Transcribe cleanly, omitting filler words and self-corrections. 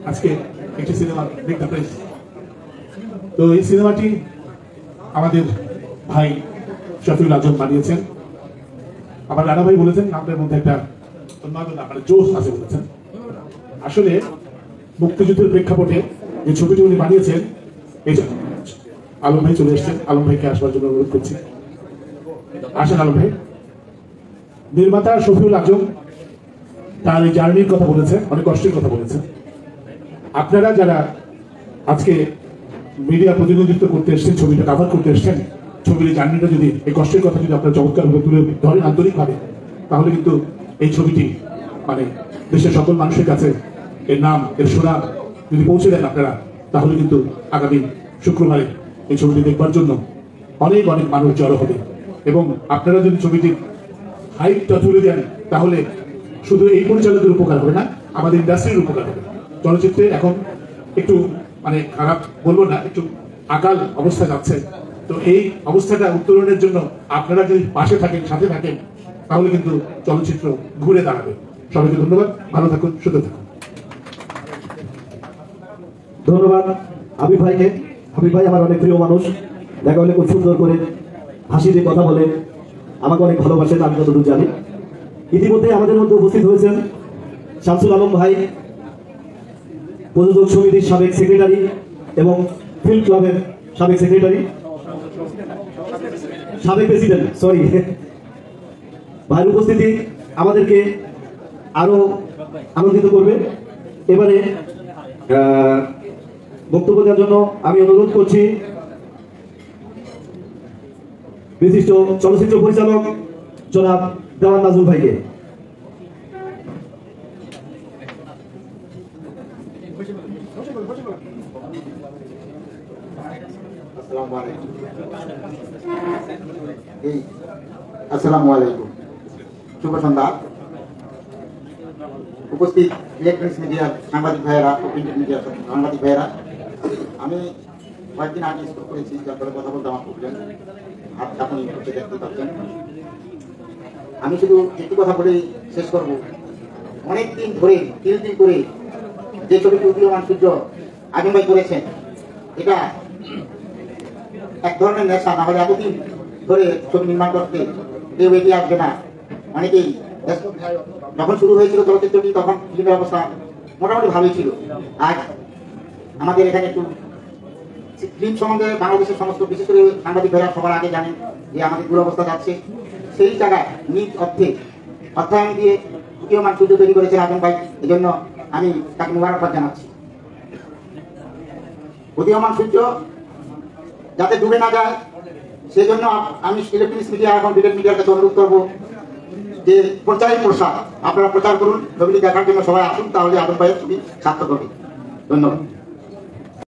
আজকে একটি সিনেমা দেখতে পেরেছি। তো এই সিনেমাটি আমাদের ভাই শফিউল আজম বানিয়েছেন। আমার রানা ভাই বলেছেন আপনার মধ্যে একটা উন্মাদনা মানে জোশ আছে বলেছেন। আসলে মুক্তিযুদ্ধের প্রেক্ষাপটে যে ছবিটি উনি বানিয়েছেন, এটা আলম ভাই চলে এসেছেন, আলম ভাইকে আসবার জন্য অনুরোধ করছি। আসেন আলম ভাই। নির্মাতা শফিউল আজম তার এই জার্নির কথা বলেছেন, অনেক কষ্টের কথা বলেছেন। আপনারা যারা আজকে মিডিয়া প্রতিনিধিত্ব করতে এসছেন, ছবিটা কাভার করতে এসছেন, ছবির জার্নিটা যদি এই কষ্টের কথা যদি আপনারা চমৎকারভাবে তুলে ধরেন আন্তরিকভাবে, তাহলে কিন্তু এই ছবিটি মানে দেশের সকল মানুষের কাছে এর নাম এর সুনাম যদি পৌঁছে দেন আপনারা, তাহলে কিন্তু আগামী শুক্রবারে এই ছবিটি দেখবার জন্য অনেক অনেক মানুষ জড়ো হবে। এবং আপনারা যদি ছবিটির হাইপটা তুলে দেন, তাহলে শুধু এই পরিচালকের উপকার হবে না, আমাদের ইন্ডাস্ট্রির উপকার হবে। চলচ্চিত্রে এখন একটু মানে খারাপ বলবো না, একটু আকাল অবস্থা যাচ্ছে। তো এই অবস্থাটা উত্তরণের জন্য আপনারা যদি পাশে থাকেন, সাথে থাকেন, তাহলে কিন্তু চলচ্চিত্র ঘুরে দাঁড়াবে। সবাইকে ধন্যবাদ, ভালো থাকুন, সুস্থ থাকুন। ধন্যবাদ হাবিব ভাইকে। হাবিব ভাই আমার অনেক প্রিয় মানুষ, দেখা হলে খুব সুন্দর করে হাসি দিয়ে কথা বলে, আমাকে অনেক ভালোবাসেন, আমি যতদূর জানি। ইতিমধ্যে আমাদের মধ্যে উপস্থিত হয়েছেন শামসুল আলম ভাই, প্রযোজক সমিতির সাবেক সেক্রেটারি এবং ফিল্ম ক্লাবের সাবেক সেক্রেটারি, সাবেক প্রেসিডেন্ট, সরি। ভাইয়ের উপস্থিতি আমাদেরকে আরো আনন্দিত করবে। এবারে বক্তব্য দেওয়ার জন্য আমি অনুরোধ করছি বিশিষ্ট চলচ্চিত্র পরিচালক জনাব দেওয়ান নাজুল ভাইকে। আসসালামু আলাইকুম, শুভ সন্ধ্যা। উপস্থিত ইলেকট্রনিক্স মিডিয়ার সাংবাদিক ভাইয়েরা, প্রিন্ট মিডিয়ার সাংবাদিক ভাইয়েরা, আমি কয়েকদিন আগে স্কুল করেছি, যার ফলে কথা বলতে আমার প্রবলেম, হাত কাঁপুনি করতে দেখতে পাচ্ছেন। আমি শুধু একটু কথা বলেই শেষ করব। অনেকদিন ধরে দিন করে যে ছবিটি উদীয়মান সূর্য আজম ভাই করেছেন, এটা এক ধরনের নেশা। না হলে এতদিন ধরে ছবি নির্মাণ করতে কেউ এগিয়ে আসবে না। অনেকেই যখন শুরু হয়েছিল চলচ্চিত্রটি, তখন ফিল্মের অবস্থা মোটামুটি ভালোই ছিল। আজ আমাদের এখানে একটু ফিল্ম সম্বন্ধে বাংলাদেশের সমস্ত, বিশেষ করে সাংবাদিক ভাইরা সবার আগে জানেন যে আমাদের দুরবস্থা যাচ্ছে। সেই জায়গায় নিজ অর্থে অর্থায়ন দিয়ে উদীয়মান সূর্য তৈরি করেছেন আজম ভাই। এই জন্য আমি তাকে মুবারকবাদ জানাচ্ছি। উদীয়মান সূর্য যাতে ডুবে না যায়, সেই জন্য আমি ইলেকট্রনিক্স মিডিয়া এবং বিলেট মিডিয়ার কাছে অনুরোধ করবো যে প্রচারই প্রসার, আপনারা প্রচার করুন। ছবিটি দেখার জন্য সবাই আসুন, তাহলে আদম ভাইয়ের ছবি সার্থক হবে। ধন্যবাদ।